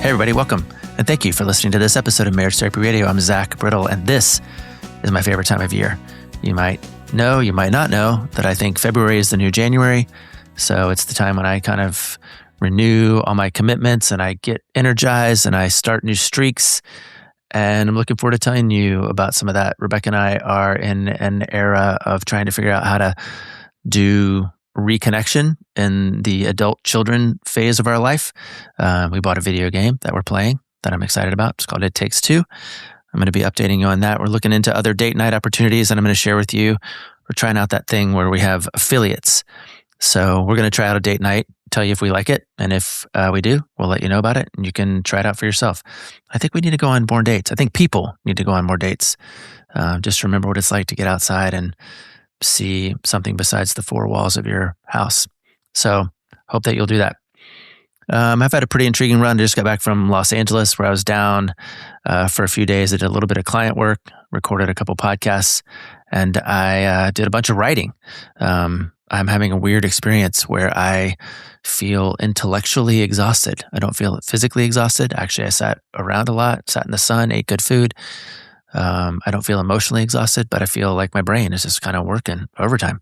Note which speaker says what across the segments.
Speaker 1: Hey everybody, welcome. And thank you for listening to this episode of Marriage Therapy Radio. I'm Zach Brittle, and this is my favorite time of year. You might know, you might not know, that I think February is the new January. So it's the time when I kind of renew all my commitments and I get energized and I start new streaks. And I'm looking forward to telling you about some of that. Rebecca and I are in an era of trying to figure out how to do reconnection in the adult children phase of our life. We bought a video game that we're playing that I'm excited about. It's called It Takes Two. I'm going to be updating you on that. We're looking into other date night opportunities, and I'm going to share with you, we're trying out that thing where we have affiliates. So we're going to try out a date night, tell you if we like it. And if we do, we'll let you know about it and you can try it out for yourself. I think we need to go on more dates. I think people need to go on more dates. Just remember what it's like to get outside and see something besides the four walls of your house. So hope that you'll do that. I've had a pretty intriguing run. I just got back from Los Angeles where I was down for a few days. I did a little bit of client work, recorded a couple podcasts, and I did a bunch of writing. I'm having a weird experience where I feel intellectually exhausted. I don't feel physically exhausted. Actually, I sat around a lot, sat in the sun, ate good food. I don't feel emotionally exhausted, but I feel like my brain is just kind of working overtime.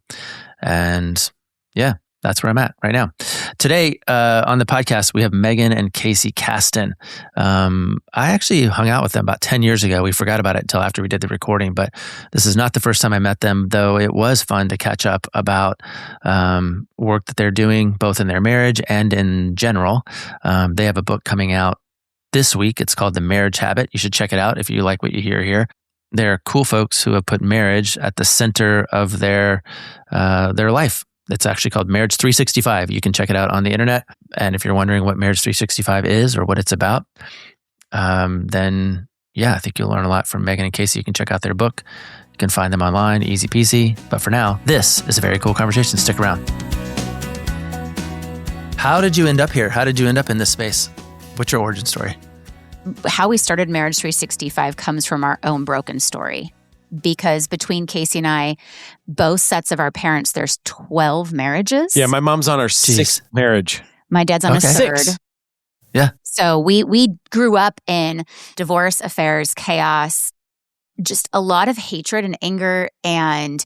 Speaker 1: And yeah, that's where I'm at right now. Today on the podcast, we have Meygan and Casey Caston. I actually hung out with them about 10 years ago. We forgot about it until after we did the recording, but this is not the first time I met them, though it was fun to catch up about work that they're doing, both in their marriage and in general. They have a book coming out this week. It's called The Marriage Habit. You should check it out if you like what you hear here. They're cool folks who have put marriage at the center of their life. It's actually called Marriage 365. You can check it out on the internet. And if you're wondering what Marriage 365 is or what it's about, then yeah, I think you'll learn a lot from Meygan and Casey. You can check out their book. You can find them online, easy peasy. But for now, this is a very cool conversation. Stick around. How did you end up here? How did you end up in this space? What's your origin story?
Speaker 2: How we started Marriage 365 comes from our own broken story. Because between Casey and I, both sets of our parents, there's 12 marriages.
Speaker 3: Yeah, my mom's on her sixth marriage.
Speaker 2: My dad's on his third.
Speaker 3: Six.
Speaker 2: Yeah. So we grew up in divorce, affairs, chaos, just a lot of hatred and anger and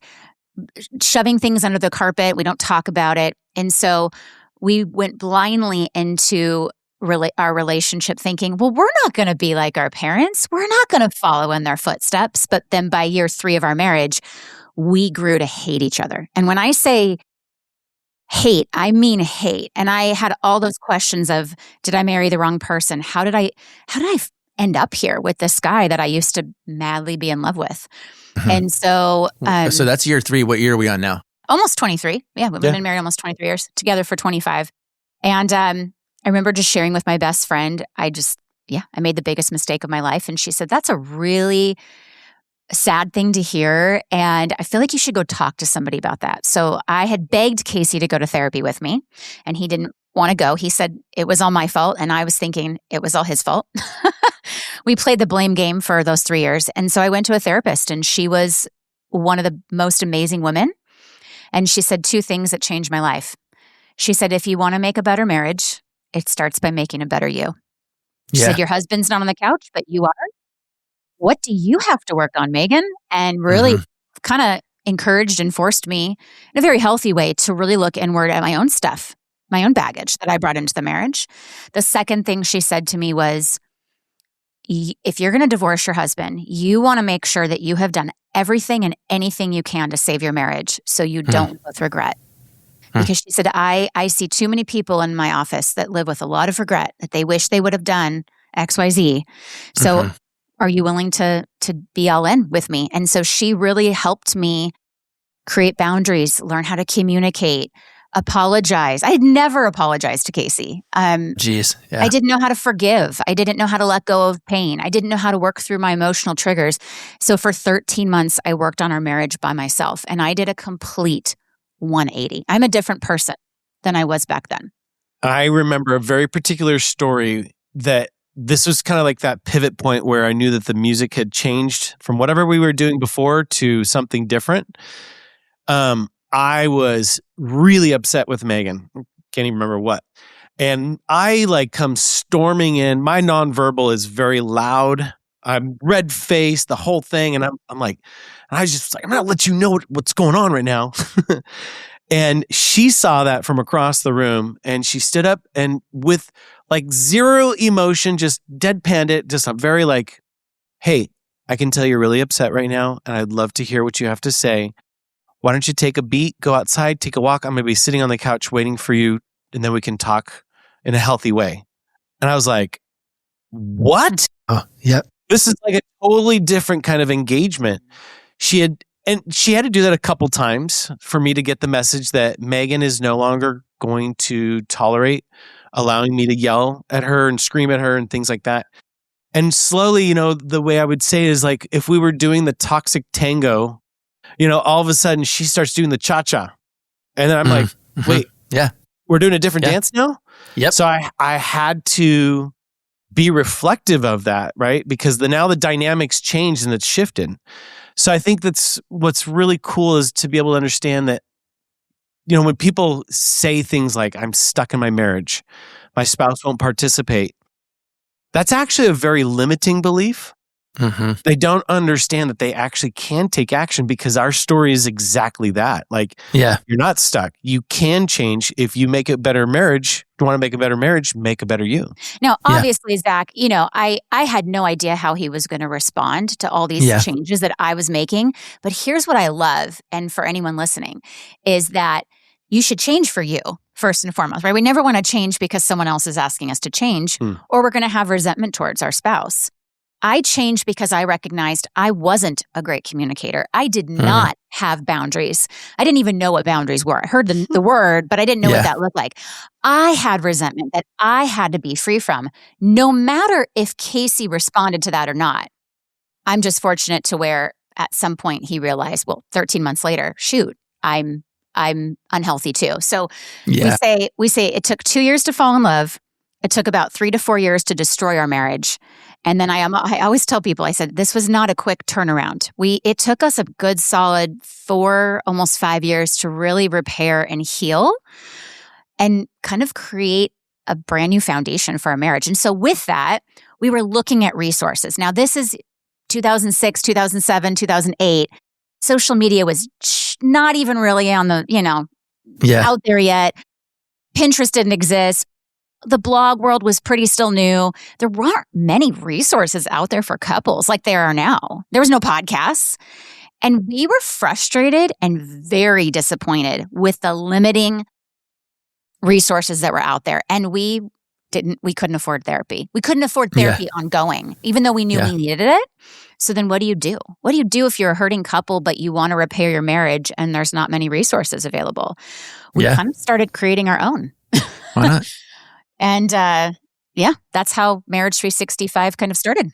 Speaker 2: shoving things under the carpet. We don't talk about it. And so we went blindly into our relationship thinking, well, we're not going to be like our parents. We're not going to follow in their footsteps. But then by year 3 of our marriage, we grew to hate each other. And when I say hate, I mean hate. And I had all those questions of, did I marry the wrong person? How did I end up here with this guy that I used to madly be in love with? Mm-hmm. And so...
Speaker 1: so that's year 3. What year are we on now?
Speaker 2: Almost 23. Yeah, we've been married almost 23 years, together for 25. And I remember just sharing with my best friend, I made the biggest mistake of my life. And she said, that's a really sad thing to hear. And I feel like you should go talk to somebody about that. So I had begged Casey to go to therapy with me, and he didn't want to go. He said it was all my fault. And I was thinking it was all his fault. We played the blame game for those 3 years. And so I went to a therapist, and she was one of the most amazing women. And she said 2 things that changed my life. She said, if you want to make a better marriage, it starts by making a better you. She said, your husband's not on the couch, but you are. What do you have to work on, Meygan? And really kind of encouraged and forced me in a very healthy way to really look inward at my own stuff, my own baggage that I brought into the marriage. The second thing she said to me was, if you're going to divorce your husband, you want to make sure that you have done everything and anything you can to save your marriage so you don't live with regret. Because she said, I see too many people in my office that live with a lot of regret that they wish they would have done X, Y, Z. So are you willing to be all in with me? And so she really helped me create boundaries, learn how to communicate, apologize. I had never apologized to Casey. I didn't know how to forgive. I didn't know how to let go of pain. I didn't know how to work through my emotional triggers. So for 13 months, I worked on our marriage by myself, and I did a complete 180. I'm a different person than I was back then.
Speaker 3: I remember a very particular story that this was kind of like that pivot point where I knew that the music had changed from whatever we were doing before to something different. I was really upset with Meygan. Can't even remember what. And I like come storming in. My nonverbal is very loud. I'm red faced, the whole thing. And I'm like, I was just like, I'm going to let you know what's going on right now. And she saw that from across the room, and she stood up and with like zero emotion, just deadpanned it. Just a very like, hey, I can tell you're really upset right now, and I'd love to hear what you have to say. Why don't you take a beat, go outside, take a walk? I'm going to be sitting on the couch waiting for you, and then we can talk in a healthy way. And I was like, what?
Speaker 1: Oh, yep.
Speaker 3: This is like a totally different kind of engagement. She had to do that a couple times for me to get the message that Meygan is no longer going to tolerate allowing me to yell at her and scream at her and things like that. And slowly, the way I would say is like, if we were doing the toxic tango, all of a sudden she starts doing the cha-cha. And then I'm like, wait,
Speaker 1: yeah,
Speaker 3: we're doing a different dance now?
Speaker 1: Yep.
Speaker 3: So I had to be reflective of that, right? Because now the dynamics changed and it's shifted. So I think that's what's really cool is to be able to understand that, when people say things like, I'm stuck in my marriage, my spouse won't participate, that's actually a very limiting belief.
Speaker 1: Mm-hmm.
Speaker 3: They don't understand that they actually can take action because our story is exactly that. Like, you're not stuck. You can change if you make a better marriage. If you want to make a better marriage, make a better you.
Speaker 2: Now, obviously, Zach, I had no idea how he was going to respond to all these changes that I was making. But here's what I love, and for anyone listening, is that you should change for you first and foremost, right? We never want to change because someone else is asking us to change, or we're going to have resentment towards our spouse. I changed because I recognized I wasn't a great communicator. I did not have boundaries. I didn't even know what boundaries were. I heard the word, but I didn't know what that looked like. I had resentment that I had to be free from, no matter if Casey responded to that or not. I'm just fortunate to where at some point he realized, 13 months later, shoot, I'm unhealthy too. So we say it took 2 years to fall in love. It took about 3 to 4 years to destroy our marriage. And then I always tell people, I said, this was not a quick turnaround. It took us a good solid 4, almost 5 years to really repair and heal and kind of create a brand new foundation for our marriage. And so with that, we were looking at resources. Now this is 2006, 2007, 2008. Social media was not even really on the, out there yet. Pinterest didn't exist. The blog world was pretty still new. There weren't many resources out there for couples like there are now. There was no podcasts. And we were frustrated and very disappointed with the limiting resources that were out there. And we couldn't afford therapy. We couldn't afford therapy ongoing, even though we knew we needed it. So then what do you do? What do you do if you're a hurting couple, but you want to repair your marriage and there's not many resources available? We kind of started creating our own.
Speaker 1: Why not?
Speaker 2: And that's how Marriage 365 kind of started.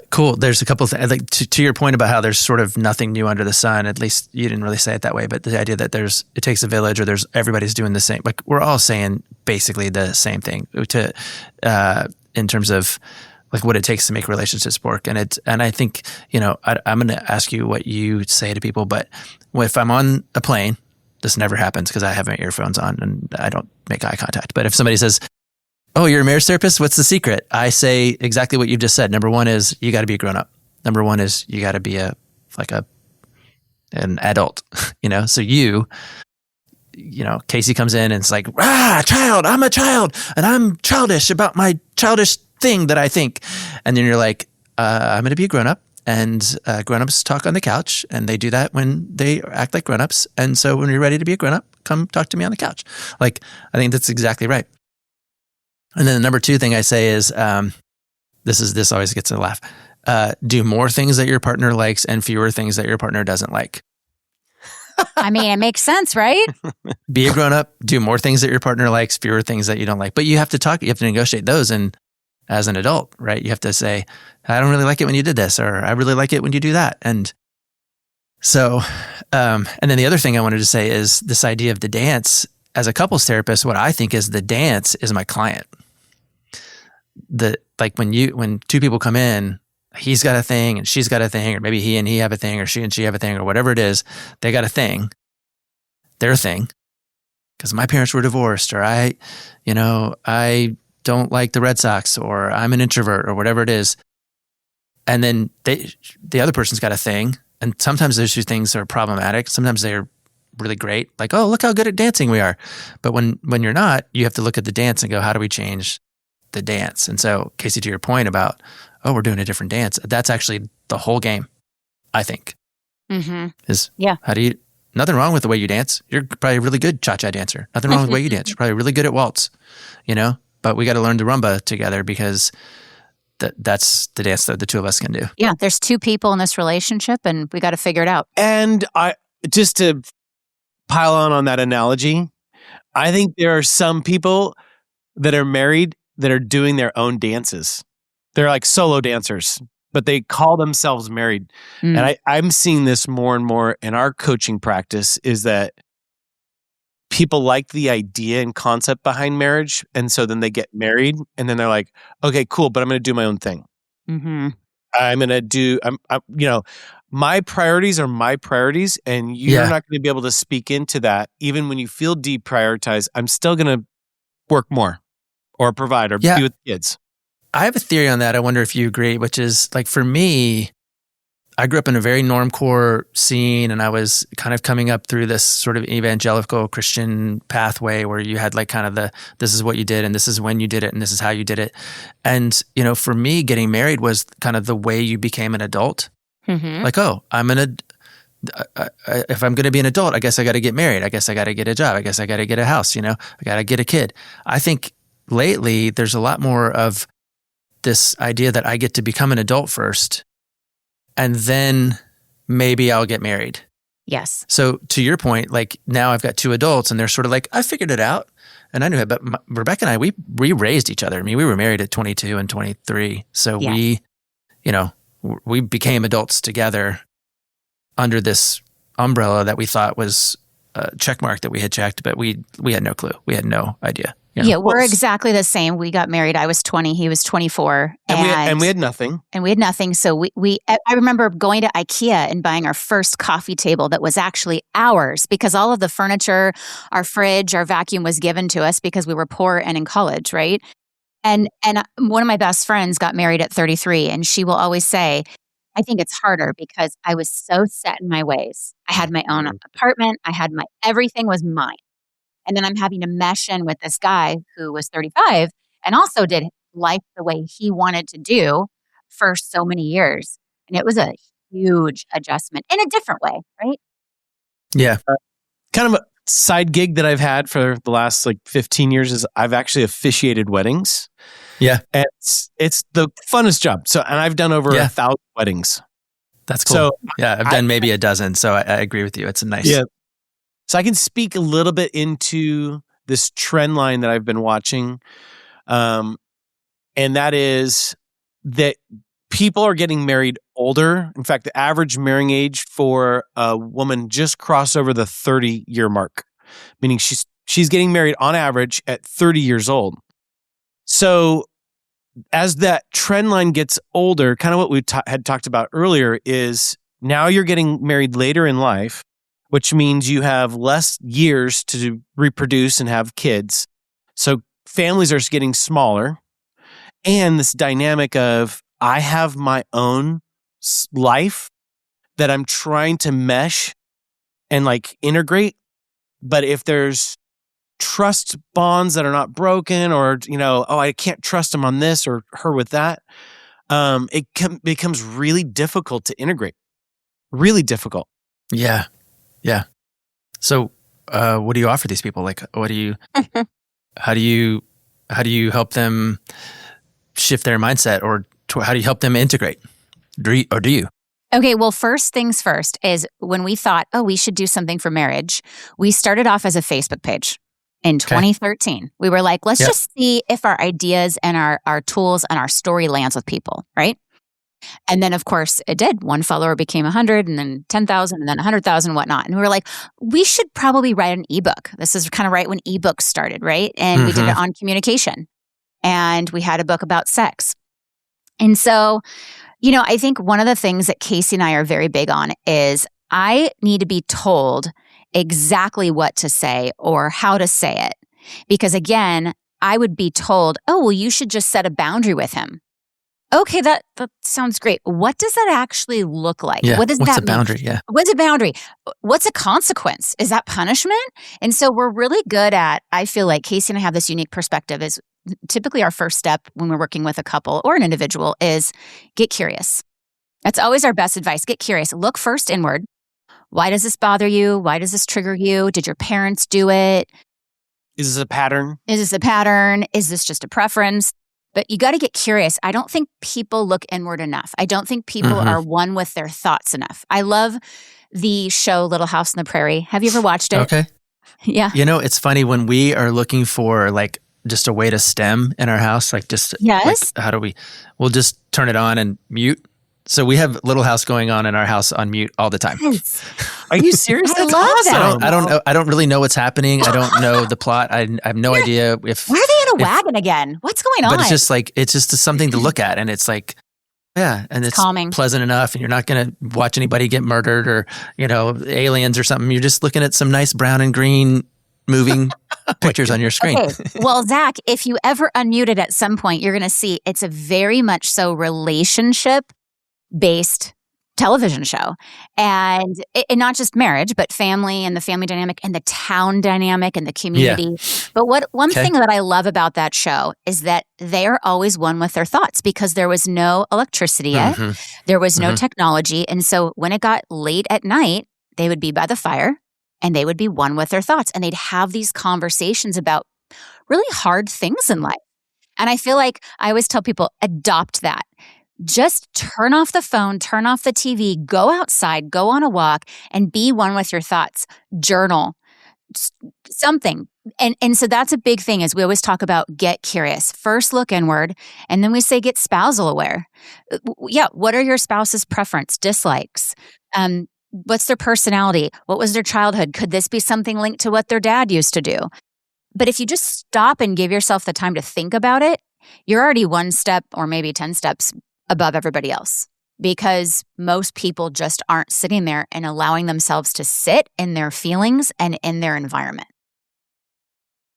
Speaker 1: Cool. There's a couple of things, like to your point about how there's sort of nothing new under the sun. At least you didn't really say it that way, but the idea that it takes a village, or everybody's doing the same. Like we're all saying basically the same thing in terms of like what it takes to make relationships work. And I think I'm going to ask you what you say to people, but if I'm on a plane. This never happens because I have my earphones on and I don't make eye contact. But if somebody says, oh, you're a marriage therapist, what's the secret? I say exactly what you've just said. Number one is you got to be a grown up. Number one is you got to be an adult, So Casey comes in and it's like, child, I'm a child and I'm childish about my childish thing that I think. And then you're like, I'm going to be a grown up. And grown-ups talk on the couch, and they do that when they act like grown-ups. And so when you're ready to be a grown-up, come talk to me on the couch. Like, I think that's exactly right. And then the number 2 thing I say is, this always gets a laugh. Do more things that your partner likes and fewer things that your partner doesn't like.
Speaker 2: I mean, it makes sense, right?
Speaker 1: Be a grown-up, do more things that your partner likes, fewer things that you don't like. But you have to negotiate those. And as an adult, right? You have to say, I don't really like it when you did this, or I really like it when you do that. And so, and then the other thing I wanted to say is this idea of the dance. As a couples therapist, what I think is the dance is my client. When 2 people come in, he's got a thing and she's got a thing, or maybe he and he have a thing, or she and she have a thing, or whatever it is, they got a thing, their thing. because my parents were divorced, or I don't like the Red Sox, or I'm an introvert, or whatever it is. And then the other person's got a thing. And sometimes those two things are problematic. Sometimes they're really great. Like, oh, look how good at dancing we are. But when you're not, you have to look at the dance and go, how do we change the dance? And so, Casey, to your point about, oh, we're doing a different dance, that's actually the whole game, I think. How do you, nothing wrong with the way you dance. You're probably a really good cha-cha dancer. Nothing wrong with the way you dance. You're probably really good at waltz, but we got to learn to rumba together, because that's the dance that the two of us can do.
Speaker 2: Yeah, there's two people in this relationship, and we got to figure it out.
Speaker 3: And just to pile on that analogy, I think there are some people that are married that are doing their own dances. They're like solo dancers, but they call themselves married. And I'm seeing this more and more in our coaching practice, is that people like the idea and concept behind marriage. And so then they get married, and then they're like, okay, cool, but I'm going to do my own thing. I'm going to do, my priorities are my priorities, and you're not going to be able to speak into that. Even when you feel deprioritized, I'm still going to work more or provide or be with kids.
Speaker 1: I have a theory on that. I wonder if you agree, which is, like, for me, I grew up in a very normcore scene, and I was kind of coming up through this sort of evangelical Christian pathway where you had like kind of this is what you did, and this is when you did it, and this is how you did it. And, for me, getting married was kind of the way you became an adult. Like, oh, if I'm going to be an adult, I guess I got to get married. I guess I got to get a job. I guess I got to get a house, I got to get a kid. I think lately there's a lot more of this idea that I get to become an adult first, and then maybe I'll get married.
Speaker 2: Yes.
Speaker 1: So to your point, like, now I've got two adults, and they're sort of like, I figured it out, and I knew it. But Rebecca and I, we raised each other. I mean, we were married at 22 and 23. So we became adults together under this umbrella that we thought was a check mark that we had checked, but we had no clue. We had no idea.
Speaker 2: Yeah, we're exactly the same. We got married. I was 20. He was 24.
Speaker 3: And we had nothing.
Speaker 2: And we had nothing. So I remember going to IKEA and buying our first coffee table that was actually ours, because all of the furniture, our fridge, our vacuum was given to us because we were poor and in college, right? And one of my best friends got married at 33, and she will always say, I think it's harder because I was so set in my ways. I had my own apartment. Everything was mine. And then I'm having to mesh in with this guy who was 35 and also did life the way he wanted to do for so many years. And it was a huge adjustment in a different way, right?
Speaker 3: Yeah. Kind of a side gig that I've had for the last 15 years is I've actually officiated weddings.
Speaker 1: Yeah.
Speaker 3: And it's the funnest job. So, and I've done over 1,000 weddings.
Speaker 1: That's cool. So I've done maybe a dozen. So I agree with you. It's a nice.
Speaker 3: Yeah. So I can speak a little bit into this trend line that I've been watching. And that is that people are getting married older. In fact, the average marrying age for a woman just crossed over the 30-year mark, meaning she's getting married on average at 30 years old. So as that trend line gets older, kind of what we had talked about earlier is now you're getting married later in life, which means you have less years to reproduce and have kids. So families are getting smaller. And this dynamic of, I have my own life that I'm trying to mesh and integrate. But if there's trust bonds that are not broken, or, I can't trust him on this or her with that, it becomes really difficult to integrate. Really difficult.
Speaker 1: Yeah. Yeah. So, what do you offer these people? What do you, how do you help them shift their mindset, or how do you help them integrate? Do you?
Speaker 2: Okay. Well, first things first is when we thought, we should do something for marriage, we started off as a Facebook page in 2013. We were like, let's just see if our ideas and our tools and our story lands with people. Right. And then, of course, it did. One follower became 100, and then 10,000, and then 100,000, whatnot. And we were like, we should probably write an ebook. This is kind of right when ebooks started, right? And we did it on communication. And we had a book about sex. And so, I think one of the things that Casey and I are very big on is I need to be told exactly what to say or how to say it. Because again, I would be told, oh, well, you should just set a boundary with him. Okay, that sounds great. What does that actually look like?
Speaker 1: Yeah.
Speaker 2: What does
Speaker 1: What's
Speaker 2: that
Speaker 1: a boundary? Yeah.
Speaker 2: What's a boundary? What's a consequence? Is that punishment? And so we're really good at, I feel like Casey and I have this unique perspective is typically our first step when we're working with a couple or an individual is get curious. That's always our best advice. Get curious. Look first inward. Why does this bother you? Why does this trigger you? Did your parents do it?
Speaker 3: Is this a pattern?
Speaker 2: Is this a pattern? Is this just a preference? But you got to get curious. I don't think people look inward enough. I don't think people are one with their thoughts enough. I love the show Little House on the Prairie. Have you ever watched it?
Speaker 1: Okay.
Speaker 2: Yeah.
Speaker 1: It's funny when we are looking for like just a way to stem in our house, like just
Speaker 2: Yes.
Speaker 1: like, how do we'll just turn it on and mute. So we have Little House going on in our house on mute all the time.
Speaker 2: Yes.
Speaker 3: Are you serious?
Speaker 2: I love that.
Speaker 1: I don't know. I don't really know what's happening. I don't know the plot. I have no idea if.
Speaker 2: Why are they in a wagon again? What's going on?
Speaker 1: But it's just something to look at, and it's like, yeah, and it's
Speaker 2: calming,
Speaker 1: pleasant enough, and you're not going to watch anybody get murdered or aliens or something. You're just looking at some nice brown and green moving pictures on your screen.
Speaker 2: Okay. Well, Zach, if you ever unmute it at some point, you're going to see it's a very much so relationship-based television show. And not just marriage, but family and the family dynamic and the town dynamic and the community. Yeah. But one thing that I love about that show is that they are always one with their thoughts because there was no electricity yet. There was no technology. And so when it got late at night, they would be by the fire and they would be one with their thoughts. And they'd have these conversations about really hard things in life. And I feel like I always tell people, adopt that. Just turn off the phone, turn off the TV, go outside, go on a walk, and be one with your thoughts. Journal, something. And so that's a big thing is we always talk about get curious. First look inward, and then we say get spousal aware. Yeah, what are your spouse's preference, dislikes? What's their personality? What was their childhood? Could this be something linked to what their dad used to do? But if you just stop and give yourself the time to think about it, you're already one step or maybe 10 steps above everybody else because most people just aren't sitting there and allowing themselves to sit in their feelings and in their environment.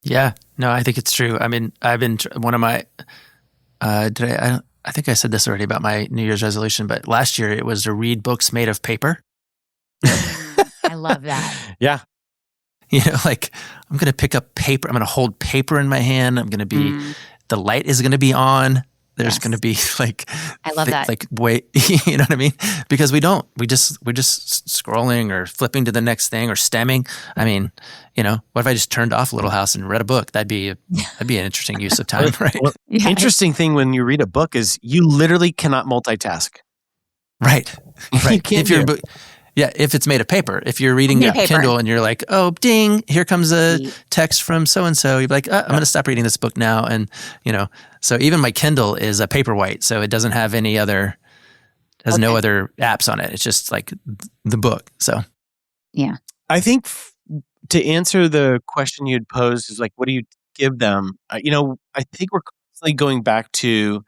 Speaker 1: Yeah, no, I think it's true. I mean, I've been one of my, I think I said this already about my New Year's resolution, but last year it was to read books made of paper.
Speaker 2: I love that.
Speaker 3: Yeah.
Speaker 1: Like I'm going to pick up paper. I'm going to hold paper in my hand. I'm going to be, the light is going to be on. There's going to be like,
Speaker 2: I love that.
Speaker 1: Like, wait, you know what I mean? Because we're just scrolling or flipping to the next thing or stemming. I mean, what if I just turned off Little House and read a book? That'd be an interesting use of time, right?
Speaker 3: Well, interesting thing when you read a book is you literally cannot multitask.
Speaker 1: Right.
Speaker 3: You can't
Speaker 1: if it's made of paper. If you're reading a Kindle and you're like, oh, ding, here comes a text from so-and-so. You're like, I'm going to stop reading this book now. And, so even my Kindle is a Paperwhite. So it doesn't have no other apps on it. It's just like the book. So.
Speaker 2: Yeah.
Speaker 3: I think to answer the question you'd posed is like, what do you give them? I think we're constantly going back to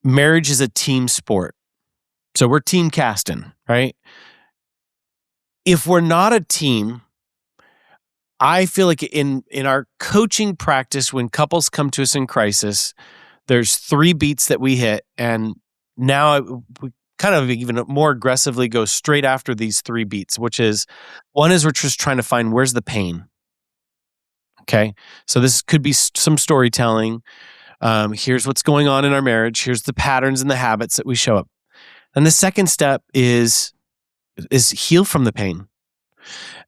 Speaker 3: marriage is a team sport. So we're Team Caston, right? If we're not a team, I feel like in our coaching practice, when couples come to us in crisis, there's 3 beats that we hit. And now we kind of even more aggressively go straight after these 3 beats, which is, one is we're just trying to find where's the pain. Okay. So this could be some storytelling. Here's what's going on in our marriage. Here's the patterns and the habits that we show up. And the second step is heal from the pain.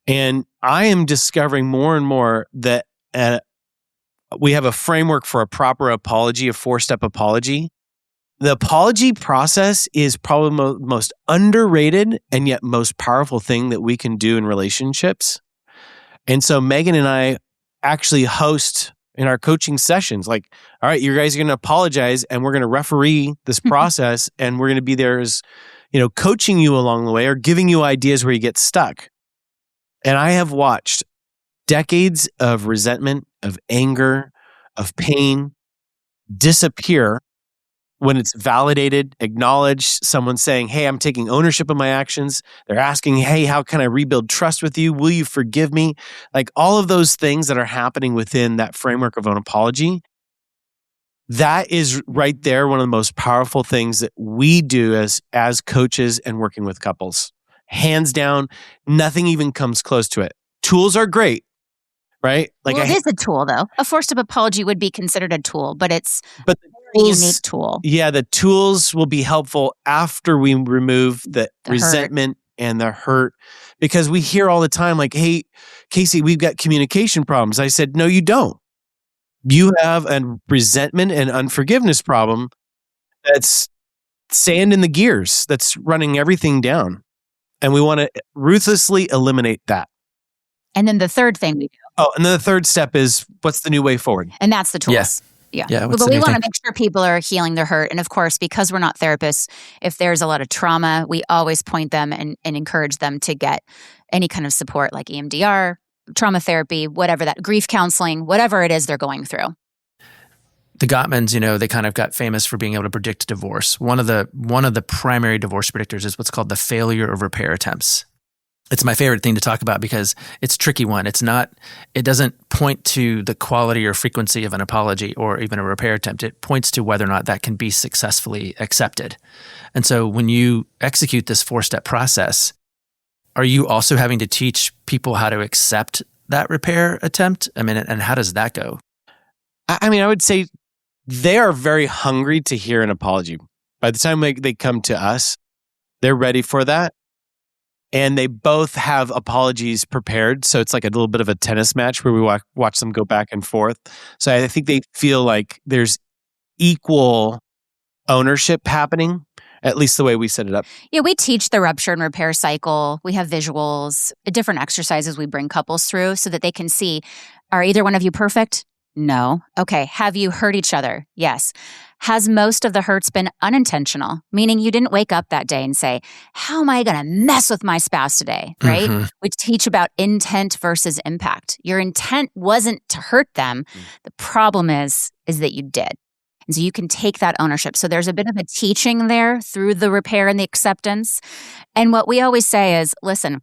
Speaker 3: And I am discovering more and more that we have a framework for a proper apology, a 4-step apology. The apology process is probably the most underrated and yet most powerful thing that we can do in relationships. And so Meygan and I actually host in our coaching sessions, like, all right, you guys are going to apologize and we're going to referee this process and we're going to be there as, coaching you along the way or giving you ideas where you get stuck. And I have watched decades of resentment, of anger, of pain disappear when it's validated, acknowledged, someone saying, hey, I'm taking ownership of my actions. They're asking, hey, how can I rebuild trust with you? Will you forgive me? Like all of those things that are happening within that framework of an apology, that is right there one of the most powerful things that we do as coaches and working with couples. Hands down, nothing even comes close to it. Tools are great, right?
Speaker 2: Like it is a tool, though. A forced-up apology would be considered a tool, but it's a unique tool.
Speaker 3: Yeah, the tools will be helpful after we remove the resentment and the hurt, because we hear all the time like, hey, Casey, we've got communication problems. I said, no, you don't. You have a resentment and unforgiveness problem that's sand in the gears, that's running everything down. And we want to ruthlessly eliminate that.
Speaker 2: And then the third thing we do.
Speaker 3: Oh, and then the third step is, what's the new way forward?
Speaker 2: And that's the tools. Yeah. But we want to make sure people are healing their hurt. And of course, because we're not therapists, if there's a lot of trauma, we always point them and encourage them to get any kind of support like EMDR, trauma therapy, whatever that, grief counseling, whatever it is they're going through.
Speaker 1: The Gottmans, they kind of got famous for being able to predict divorce. One of the primary divorce predictors is what's called the failure of repair attempts. It's my favorite thing to talk about because it's a tricky one. It doesn't point to the quality or frequency of an apology or even a repair attempt. It points to whether or not that can be successfully accepted. And so when you execute this 4-step process, are you also having to teach people how to accept that repair attempt? I mean, and how does that go?
Speaker 3: I mean, I would say they are very hungry to hear an apology. By the time they come to us, they're ready for that. And they both have apologies prepared. So it's like a little bit of a tennis match where we watch them go back and forth. So I think they feel like there's equal ownership happening, at least the way we set it up.
Speaker 2: Yeah, we teach the rupture and repair cycle. We have visuals, different exercises we bring couples through so that they can see, are either one of you perfect? No. Okay. Have you hurt each other? Yes. Has most of the hurts been unintentional? Meaning you didn't wake up that day and say, how am I going to mess with my spouse today? Right? Mm-hmm. We teach about intent versus impact. Your intent wasn't to hurt them. The problem is that you did. And so you can take that ownership. So there's a bit of a teaching there through the repair and the acceptance. And what we always say is, listen,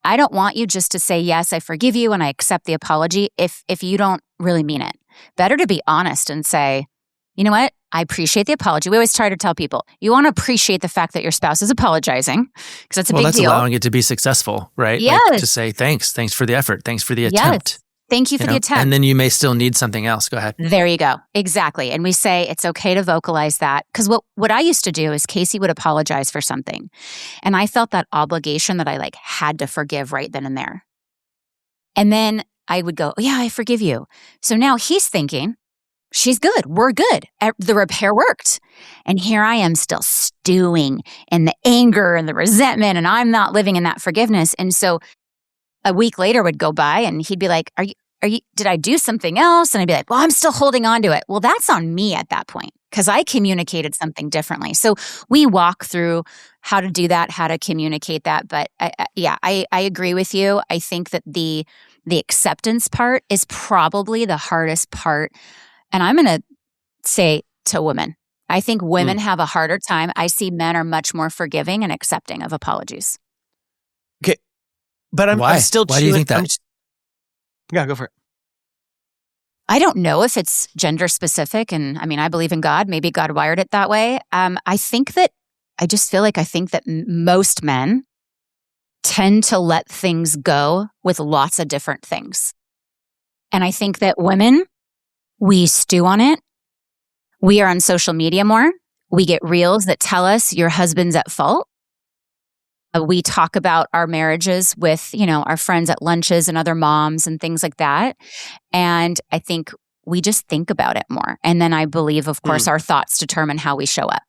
Speaker 2: I don't want you just to say, yes, I forgive you and I accept the apology if you don't really mean it. Better to be honest and say, you know what? I appreciate the apology. We always try to tell people, you want to appreciate the fact that your spouse is apologizing because that's a big deal.
Speaker 1: Well, that's allowing it to be successful, right?
Speaker 2: Yes.
Speaker 1: Like to say, thanks for the effort. Thanks for the attempt.
Speaker 2: Yes. Thank you for the attempt.
Speaker 1: And then you may still need something else. Go ahead.
Speaker 2: There you go. Exactly. And we say it's okay to vocalize that. Because what I used to do is Casey would apologize for something. And I felt that obligation that I had to forgive right then and there. And then I would go, oh, yeah, I forgive you. So now he's thinking, she's good. We're good. The repair worked. And here I am still stewing in the anger and the resentment. And I'm not living in that forgiveness. And so a week later would go by and he'd be like, did I do something else? And I'd be like, well, I'm still holding on to it. Well, that's on me at that point because I communicated something differently. So we walk through how to do that, how to communicate that. But I agree with you. I think that the acceptance part is probably the hardest part. And I'm going to say to women, I think women have a harder time. I see men are much more forgiving and accepting of apologies.
Speaker 3: Okay. But I'm still
Speaker 1: Why do you think that?
Speaker 3: Yeah, go for it.
Speaker 2: I don't know if it's gender specific. And I mean, I believe in God. Maybe God wired it that way. I think that most men tend to let things go with lots of different things. And I think that women, we stew on it. We are on social media more. We get reels that tell us your husband's at fault. We talk about our marriages with, our friends at lunches and other moms and things like that. And I think we just think about it more. And then I believe, of course, our thoughts determine how we show up.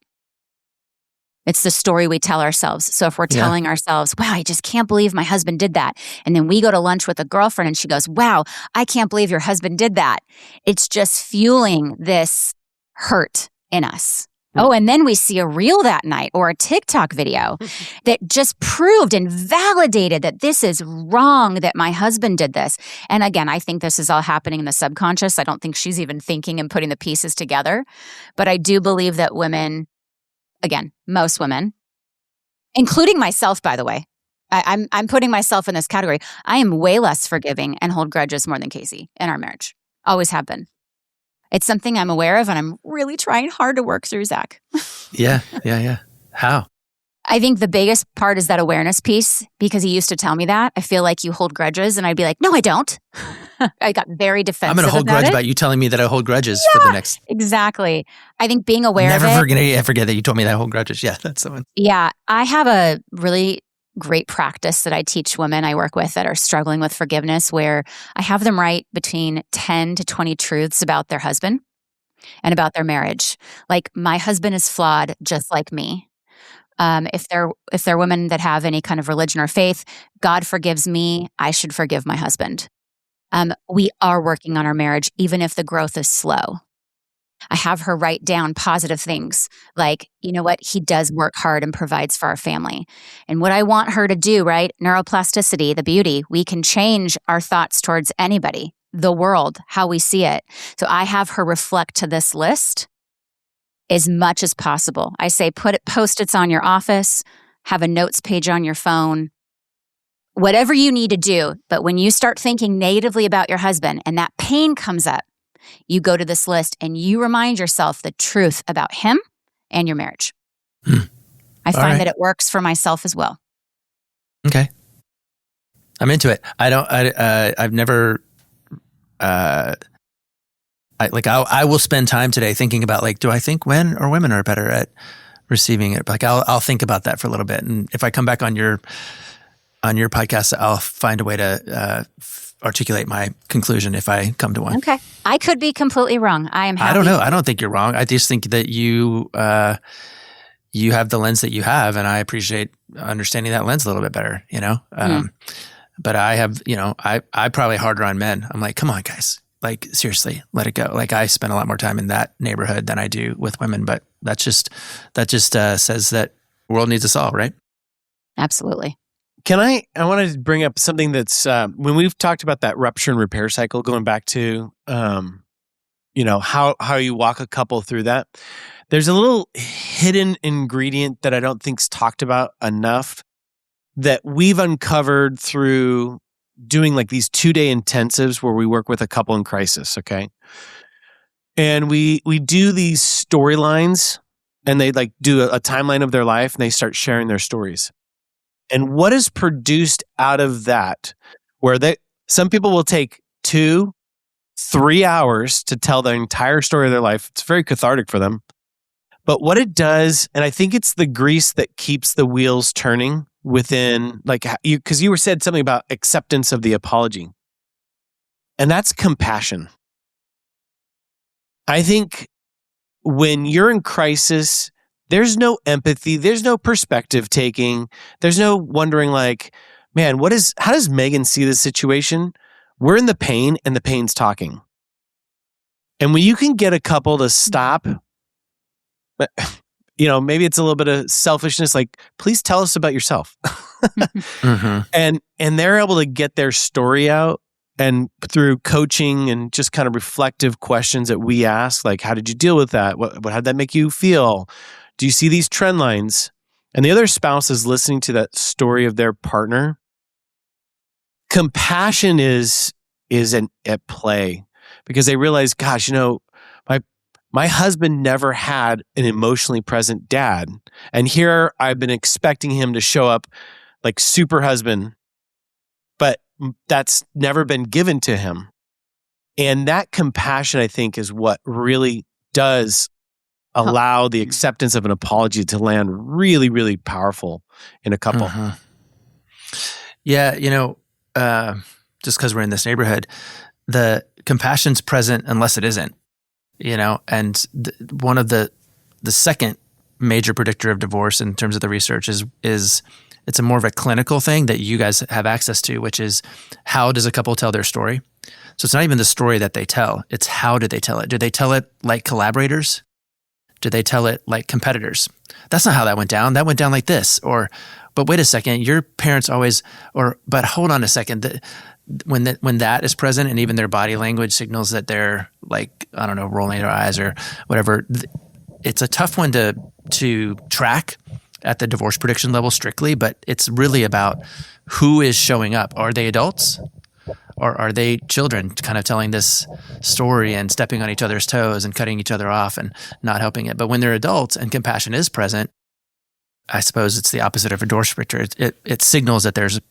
Speaker 2: It's the story we tell ourselves. So if we're telling ourselves, wow, I just can't believe my husband did that. And then we go to lunch with a girlfriend and she goes, wow, I can't believe your husband did that. It's just fueling this hurt in us. Oh, and then we see a reel that night or a TikTok video that just proved and validated that this is wrong, that my husband did this. And again, I think this is all happening in the subconscious. I don't think she's even thinking and putting the pieces together. But I do believe that women, again, most women, including myself, by the way, I'm putting myself in this category. I am way less forgiving and hold grudges more than Casey in our marriage. Always have been. It's something I'm aware of and I'm really trying hard to work through, Zach.
Speaker 1: Yeah. How?
Speaker 2: I think the biggest part is that awareness piece, because he used to tell me that. I feel like you hold grudges, and I'd be like, no, I don't. I got very defensive.
Speaker 1: I'm going to hold grudge about you telling me that I hold grudges for the next.
Speaker 2: Exactly. I think being aware
Speaker 1: Never
Speaker 2: of it.
Speaker 1: forget that you told me that I hold grudges. Yeah, that's the one.
Speaker 2: Yeah. I have a really great practice that I teach women I work with that are struggling with forgiveness, where I have them write between 10 to 20 truths about their husband and about their marriage. Like, my husband is flawed just like me. If they're women that have any kind of religion or faith, God forgives me, I should forgive my husband. We are working on our marriage, even if the growth is slow. I have her write down positive things like, you know what, he does work hard and provides for our family. And what I want her to do, right? Neuroplasticity, the beauty, we can change our thoughts towards anybody, the world, how we see it. So I have her reflect to this list as much as possible. I say, put Post-its on your office, have a notes page on your phone, whatever you need to do. But when you start thinking negatively about your husband and that pain comes up, you go to this list and you remind yourself the truth about him and your marriage. I find that it works for myself as well.
Speaker 1: Okay. I'm into it. I've never, I will spend time today thinking about, like, do I think men or women are better at receiving it? Like, I'll think about that for a little bit. And if I come back on your podcast, I'll find a way to, articulate my conclusion if I come to one.
Speaker 2: Okay. I could be completely wrong. I am happy.
Speaker 1: I don't know. I don't think you're wrong. I just think that you have the lens that you have, and I appreciate understanding that lens a little bit better, you know? But I have, I probably harder on men. I'm like, come on, guys. Like, seriously, let it go. Like, I spend a lot more time in that neighborhood than I do with women, but that just says that the world needs us all, right?
Speaker 2: Absolutely.
Speaker 3: I want to bring up something that's, when we've talked about that rupture and repair cycle, going back to, how you walk a couple through that. There's a little hidden ingredient that I don't think's talked about enough that we've uncovered through doing like these 2-day intensives where we work with a couple in crisis. Okay. And we do these storylines, and they like do a timeline of their life, and they start sharing their stories. And what is produced out of that, where some people will take 2-3 hours to tell the entire story of their life. It's very cathartic for them. But what it does, and I think it's the grease that keeps the wheels turning within, like, because you said something about acceptance of the apology. And that's compassion. I think when you're in crisis, there's no empathy. There's no perspective taking. There's no wondering, like, man, how does Meygan see this situation? We're in the pain, and the pain's talking. And when you can get a couple to stop, maybe it's a little bit of selfishness, like, please tell us about yourself. Mm-hmm. And they're able to get their story out, and through coaching and just kind of reflective questions that we ask, like, how did you deal with that? How did that make you feel? Do you see these trend lines? And the other spouse is listening to that story of their partner. Compassion is at play, because they realize, gosh, my husband never had an emotionally present dad. And here I've been expecting him to show up like super husband, but that's never been given to him. And that compassion, I think, is what really does allow the acceptance of an apology to land really, really powerful in a couple.
Speaker 1: Uh-huh. Yeah, just because we're in this neighborhood, the compassion's present unless it isn't, and one of the second major predictor of divorce in terms of the research is it's a more of a clinical thing that you guys have access to, which is, how does a couple tell their story? So it's not even the story that they tell, it's how do they tell it? Do they tell it like collaborators? Do they tell it like competitors? That's not how that went down. That went down like this. Or, but wait a second, your parents always, but hold on a second. When that is present and even their body language signals that they're like, I don't know, rolling their eyes or whatever, it's a tough one to track at the divorce prediction level strictly, but it's really about who is showing up. Are they adults? Or are they children kind of telling this story and stepping on each other's toes and cutting each other off and not helping it? But when they're adults and compassion is present, I suppose it's the opposite of a divorce predictor. It signals that there's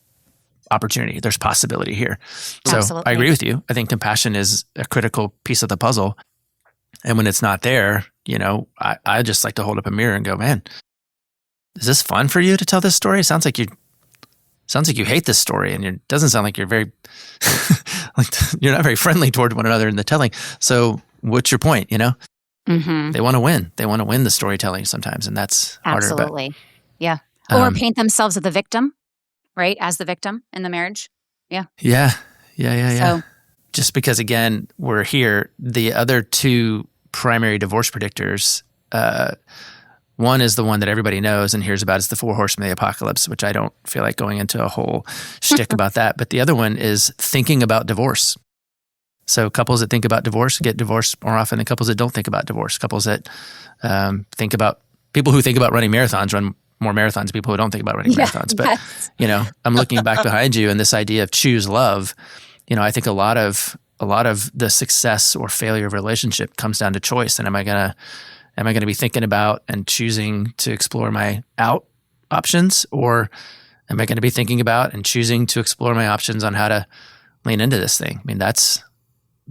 Speaker 1: opportunity, there's possibility here. So
Speaker 2: Absolutely.
Speaker 1: I agree with you. I think compassion is a critical piece of the puzzle. And when it's not there, I just like to hold up a mirror and go, man, is this fun for you to tell this story? It sounds like you hate this story, and it doesn't sound like you're very, you're not very friendly toward one another in the telling. So what's your point,
Speaker 2: Mm-hmm.
Speaker 1: They want to win. They want to win the storytelling sometimes, and that's harder.
Speaker 2: Absolutely. Yeah. Or paint themselves as the victim, right? As the victim in the marriage. Yeah.
Speaker 1: Yeah.
Speaker 2: So,
Speaker 1: Just because, again, we're here, the other two primary divorce predictors, one is the one that everybody knows and hears about. It's the 4 horsemen of the apocalypse, which I don't feel like going into a whole shtick about that. But the other one is thinking about divorce. So couples that think about divorce get divorced more often than couples that don't think about divorce. Couples that people who think about running marathons run more marathons than people who don't think about running marathons. But, I'm looking back behind you and this idea of choose love. I think a lot of the success or failure of a relationship comes down to choice. And am I going to be thinking about and choosing to explore my out options, or am I going to be thinking about and choosing to explore my options on how to lean into this thing? I mean, that's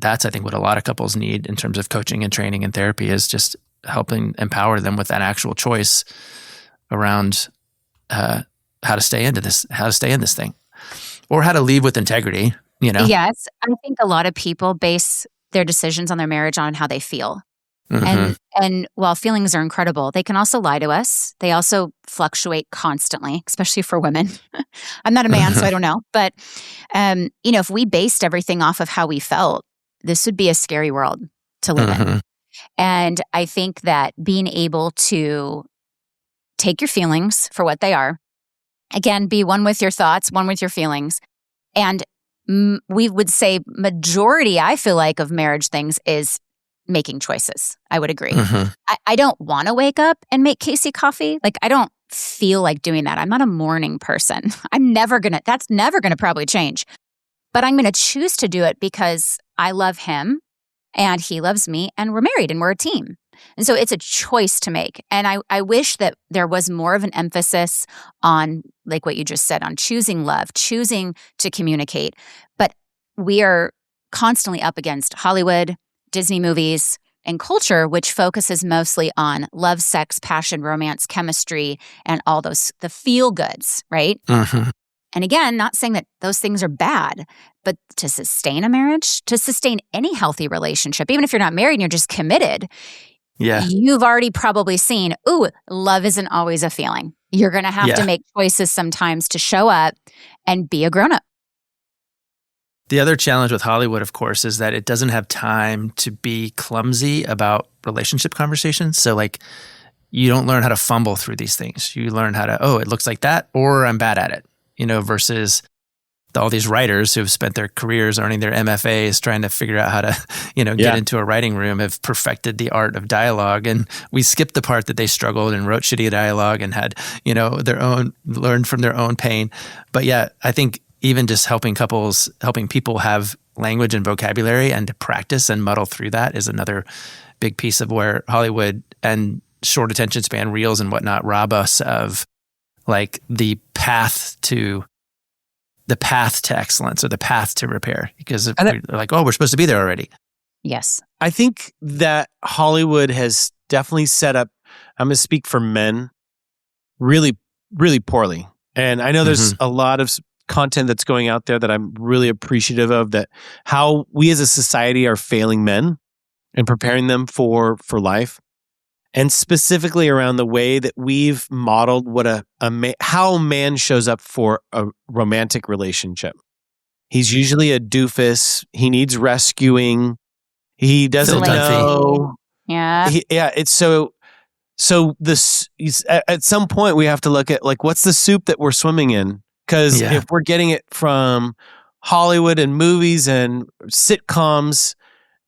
Speaker 1: I think what a lot of couples need in terms of coaching and training and therapy is just helping empower them with that actual choice around how to stay in this thing, or how to leave with integrity.
Speaker 2: Yes, I think a lot of people base their decisions on their marriage on how they feel.
Speaker 1: Mm-hmm.
Speaker 2: And while feelings are incredible, they can also lie to us. They also fluctuate constantly, especially for women. I'm not a man, so I don't know. But, if we based everything off of how we felt, this would be a scary world to live in. And I think that being able to take your feelings for what they are, again, be one with your thoughts, one with your feelings. And we would say majority, I feel like, of marriage things is making choices. I would agree.
Speaker 1: Mm-hmm.
Speaker 2: I don't want to wake up and make Casey coffee. Like, I don't feel like doing that. I'm not a morning person. That's never going to probably change. But I'm going to choose to do it because I love him and he loves me and we're married and we're a team. And so it's a choice to make. And I wish that there was more of an emphasis on, like what you just said, on choosing love, choosing to communicate. But we are constantly up against Hollywood, Disney movies, and culture, which focuses mostly on love, sex, passion, romance, chemistry, and all those, the feel goods, right?
Speaker 1: Mm-hmm.
Speaker 2: And again, not saying that those things are bad, but to sustain a marriage, to sustain any healthy relationship, even if you're not married and you're just committed, you've already probably seen, love isn't always a feeling. You're going to have to make choices sometimes to show up and be a grown-up.
Speaker 1: The other challenge with Hollywood, of course, is that it doesn't have time to be clumsy about relationship conversations. So, like, you don't learn how to fumble through these things. You learn how to, it looks like that, or I'm bad at it, versus all these writers who have spent their careers earning their MFAs trying to figure out how to, get into a writing room, have perfected the art of dialogue. And we skipped the part that they struggled and wrote shitty dialogue and had, learned from their own pain. But yeah, I think even just helping people have language and vocabulary and to practice and muddle through that is another big piece of where Hollywood and short attention span reels and whatnot rob us of like the path to excellence or the path to repair, because they're like, we're supposed to be there already.
Speaker 2: Yes.
Speaker 3: I think that Hollywood has definitely set up, I'm going to speak for men, really, really poorly. And I know there's a lot of content that's going out there that I'm really appreciative of, that how we as a society are failing men and preparing them for life. And specifically around the way that we've modeled what how a man shows up for a romantic relationship. He's usually a doofus. He needs rescuing. He doesn't know.
Speaker 2: Yeah.
Speaker 3: It's so So at some point we have to look at like, what's the soup that we're swimming in? Because if we're getting it from Hollywood and movies and sitcoms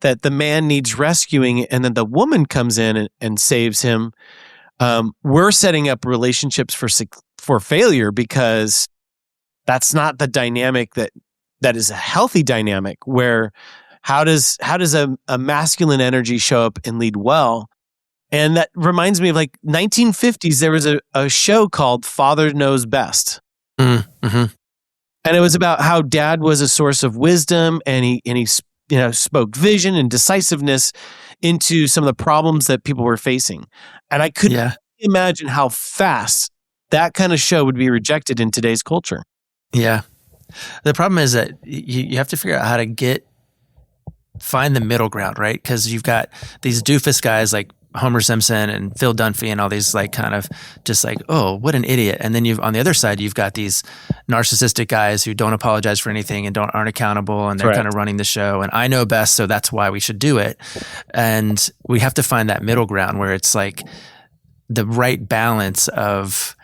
Speaker 3: that the man needs rescuing and then the woman comes in and saves him, we're setting up relationships for failure, because that's not the dynamic that is a healthy dynamic. Where how does a masculine energy show up and lead well? And that reminds me of like 1950s. There was a show called Father Knows Best, and it was about how dad was a source of wisdom, and he spoke vision and decisiveness into some of the problems that people were facing. And I couldn't imagine how fast that kind of show would be rejected in today's culture.
Speaker 1: Yeah. The problem is that you have to figure out how to find the middle ground, right? Because you've got these doofus guys like Homer Simpson and Phil Dunphy and all these like kind of just like, oh, what an idiot. And then on the other side, you've got these narcissistic guys who don't apologize for anything and aren't accountable, and they're kind of running the show. And I know best, so that's why we should do it. And we have to find that middle ground where it's like the right balance of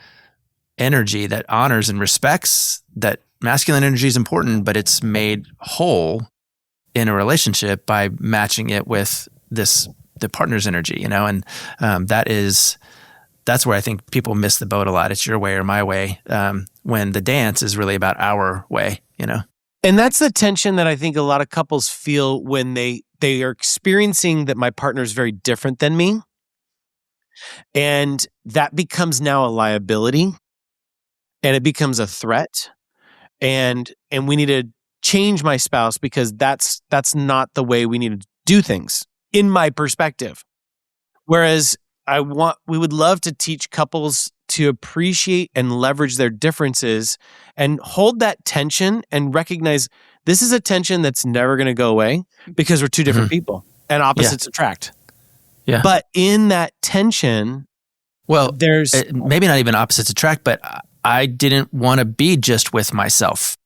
Speaker 1: energy that honors and respects that masculine energy is important, but it's made whole in a relationship by matching it with the partner's energy, and that's where I think people miss the boat a lot. It's your way or my way, when the dance is really about our way,
Speaker 3: And that's the tension that I think a lot of couples feel when they are experiencing that my partner is very different than me, and that becomes now a liability, and it becomes a threat, and we need to change my spouse because that's not the way we need to do things, in my perspective. Whereas we would love to teach couples to appreciate and leverage their differences and hold that tension and recognize this is a tension that's never going to go away because we're two different people and opposites attract.
Speaker 1: Yeah.
Speaker 3: But in that tension, there's
Speaker 1: maybe not even opposites attract, but I didn't want to be just with myself.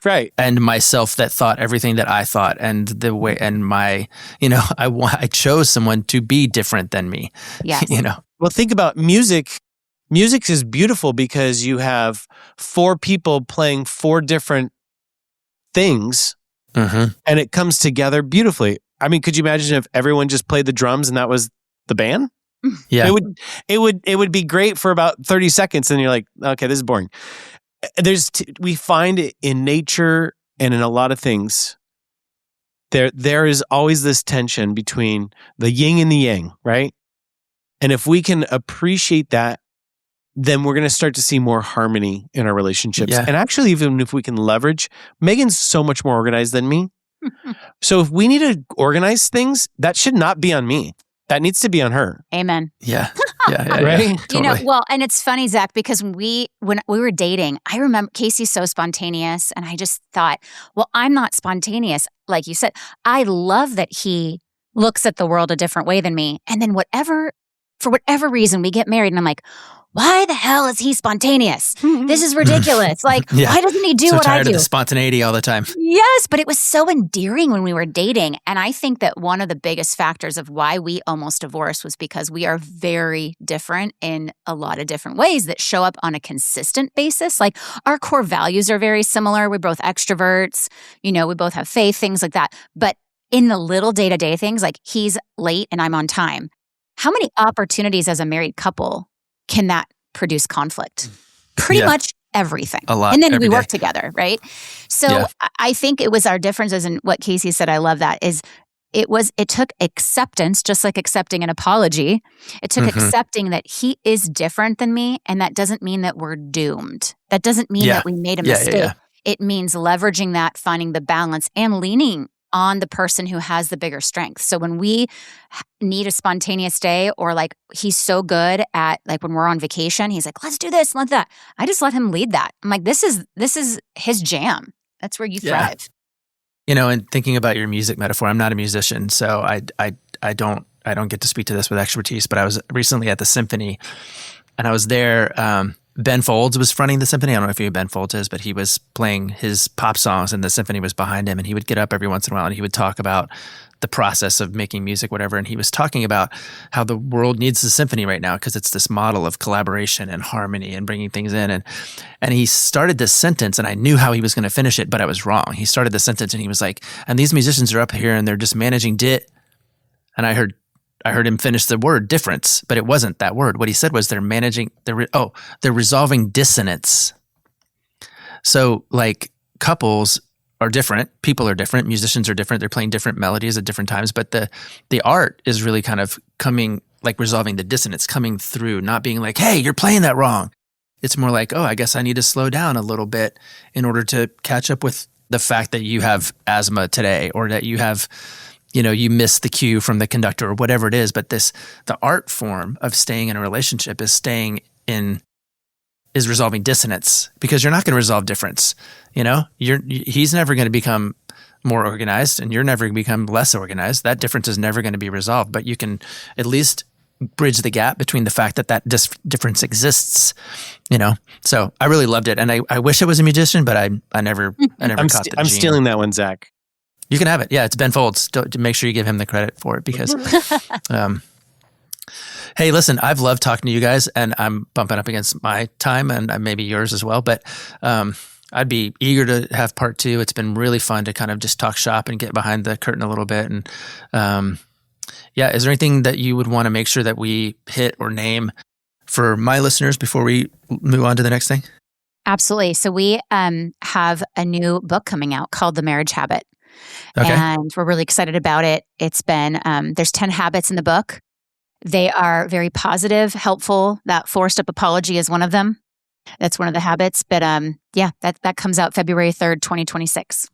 Speaker 3: Right.
Speaker 1: And myself that thought everything that I thought, and the way, and my, I chose someone to be different than me.
Speaker 2: Yes.
Speaker 3: Well, think about music. Music is beautiful because you have four people playing four different things, and it comes together beautifully. I mean, could you imagine if everyone just played the drums and that was the band?
Speaker 1: Yeah.
Speaker 3: It would be great for about 30 seconds, and you're like, okay, this is boring. We find it in nature and in a lot of things. There is always this tension between the yin and the yang, right? And if we can appreciate that, then we're going to start to see more harmony in our relationships.
Speaker 1: Yeah.
Speaker 3: And actually, even if we can leverage, Megan's so much more organized than me. So if we need to organize things, that should not be on me. That needs to be on her.
Speaker 2: Amen.
Speaker 1: Yeah.
Speaker 3: Right?
Speaker 1: Yeah, totally.
Speaker 2: And it's funny, Zach, because when we were dating, I remember Casey's so spontaneous, and I just thought, well, I'm not spontaneous. Like you said, I love that he looks at the world a different way than me. And then for whatever reason, we get married, and I'm like, why the hell is he spontaneous? This is ridiculous. Like, why doesn't he do what I do?
Speaker 1: Tired of the spontaneity all the time.
Speaker 2: Yes, but it was so endearing when we were dating. And I think that one of the biggest factors of why we almost divorced was because we are very different in a lot of different ways that show up on a consistent basis. Like, our core values are very similar. We're both extroverts. We both have faith, things like that. But in the little day-to-day things, like he's late and I'm on time. How many opportunities as a married couple can that produce conflict? Pretty much everything.
Speaker 1: A lot.
Speaker 2: And then we
Speaker 1: day.
Speaker 2: work together, right? So I think it was our differences, and what Casey said, I love that, is it took acceptance, just like accepting an apology. It took accepting that he is different than me, and that doesn't mean that we're doomed. That doesn't mean that we made a mistake. Yeah. It means leveraging that, finding the balance, and leaning on the person who has the bigger strength. So when we need a spontaneous day, or like he's so good at, like when we're on vacation, he's like, let's do this, let that. I just let him lead that. I'm like, this is his jam. That's where you thrive.
Speaker 1: And thinking about your music metaphor, I'm not a musician, so I don't get to speak to this with expertise, but I was recently at the symphony, and I was there. Ben Folds was fronting the symphony. I don't know if you know who Ben Folds is, but he was playing his pop songs, and the symphony was behind him, and he would get up every once in a while and he would talk about the process of making music, whatever. And he was talking about how the world needs a symphony right now because it's this model of collaboration and harmony and bringing things in. And he started this sentence, and I knew how he was going to finish it, but I was wrong. He started the sentence, and he was like, "And these musicians are up here, and they're just managing And I heard him finish the word difference, but it wasn't that word. What he said was they're resolving dissonance. So like couples are different, people are different, musicians are different, they're playing different melodies at different times, but the art is really kind of coming, like resolving the dissonance, coming through, not being like, hey, you're playing that wrong. It's more like, oh, I guess I need to slow down a little bit in order to catch up with the fact that you have asthma today, or that you have, you missed the cue from the conductor, or whatever it is. But the art form of staying in a relationship is resolving dissonance, because you're not going to resolve difference. He's never going to become more organized, and you're never going to become less organized. That difference is never going to be resolved, but you can at least bridge the gap between the fact that difference exists. So I really loved it, and I wish I was a musician, but I never caught the
Speaker 3: I'm
Speaker 1: gene.
Speaker 3: stealing that one, Zach.
Speaker 1: You can have it. Yeah, it's Ben Folds. Make sure you give him the credit for it, because hey, listen, I've loved talking to you guys, and I'm bumping up against my time and maybe yours as well. But I'd be eager to have part 2. It's been really fun to kind of just talk shop and get behind the curtain a little bit. And is there anything that you would want to make sure that we hit or name for my listeners before we move on to the next thing?
Speaker 2: Absolutely. So we have a new book coming out called The Marriage Habit.
Speaker 1: Okay.
Speaker 2: And we're really excited about it. It's been, there's 10 habits in the book. They are very positive, helpful. That forced up apology is one of them. That's one of the habits. But that comes out February 3rd, 2026.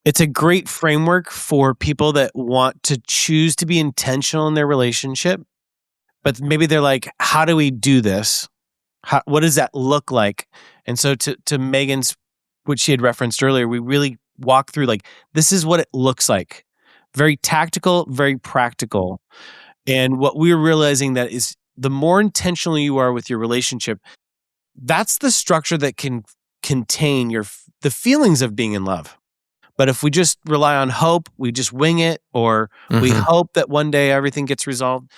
Speaker 3: It's a great framework for people that want to choose to be intentional in their relationship, but maybe they're like, how do we do this? What does that look like? And so to Megan's, which she had referenced earlier, we really walk through like, this is what it looks like. Very tactical, very practical. And what we're realizing that is the more intentional you are with your relationship, that's the structure that can contain the feelings of being in love. But if we just rely on hope, we just wing it, or we hope that one day everything gets resolved,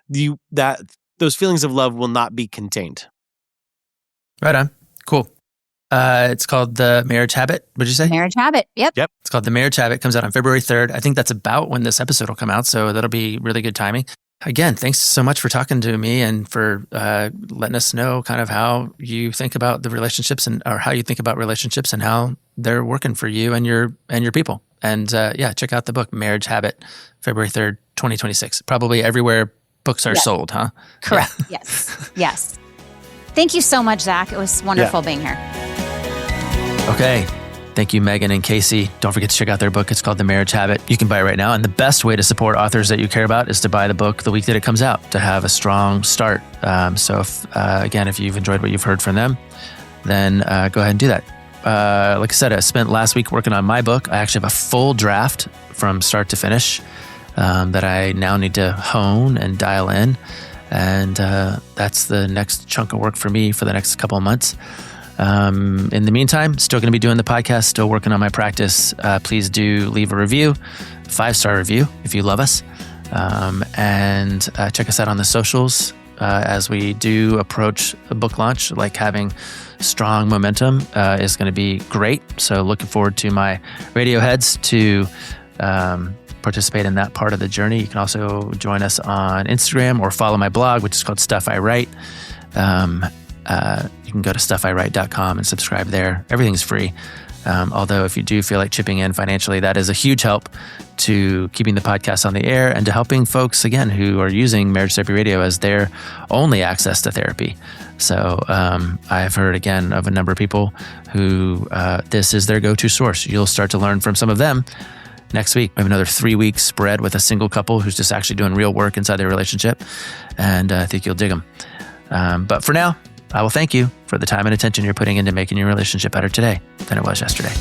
Speaker 3: those feelings of love will not be contained.
Speaker 1: Right on. Cool. It's called The Marriage Habit. What'd you say?
Speaker 2: Marriage Habit. Yep.
Speaker 1: It's called The Marriage Habit. Comes out on February 3rd. I think that's about when this episode will come out, so that'll be really good timing. Again, thanks so much for talking to me and for letting us know kind of how you think about the relationships or how you think about relationships and how they're working for you and your people. And check out the book, Marriage Habit, February 3rd, 2026. Probably everywhere books are sold, huh?
Speaker 2: Correct. Yeah. Yes. Thank you so much, Zach. It was wonderful being here.
Speaker 1: Okay. Thank you, Meygan and Casey. Don't forget to check out their book. It's called The Marriage Habit. You can buy it right now. And the best way to support authors that you care about is to buy the book the week that it comes out to have a strong start. So if you've enjoyed what you've heard from them, then go ahead and do that. Like I said, I spent last week working on my book. I actually have a full draft from start to finish that I now need to hone and dial in. And that's the next chunk of work for me for the next couple of months. In the meantime, still going to be doing the podcast, still working on my practice. Please do leave a review, 5-star review if you love us. And check us out on the socials as we do approach a book launch. Like having strong momentum is going to be great. So looking forward to my radio heads to participate in that part of the journey. You can also join us on Instagram or follow my blog, which is called Stuff I Write. You can go to stuffIwrite.com and subscribe there. Everything's free. Although if you do feel like chipping in financially, that is a huge help to keeping the podcast on the air and to helping folks, again, who are using Marriage Therapy Radio as their only access to therapy. So I've heard, again, of a number of people who this is their go-to source. You'll start to learn from some of them. Next week, we have another 3-week spread with a single couple who's just actually doing real work inside their relationship. And I think you'll dig them. But for now, I will thank you for the time and attention you're putting into making your relationship better today than it was yesterday.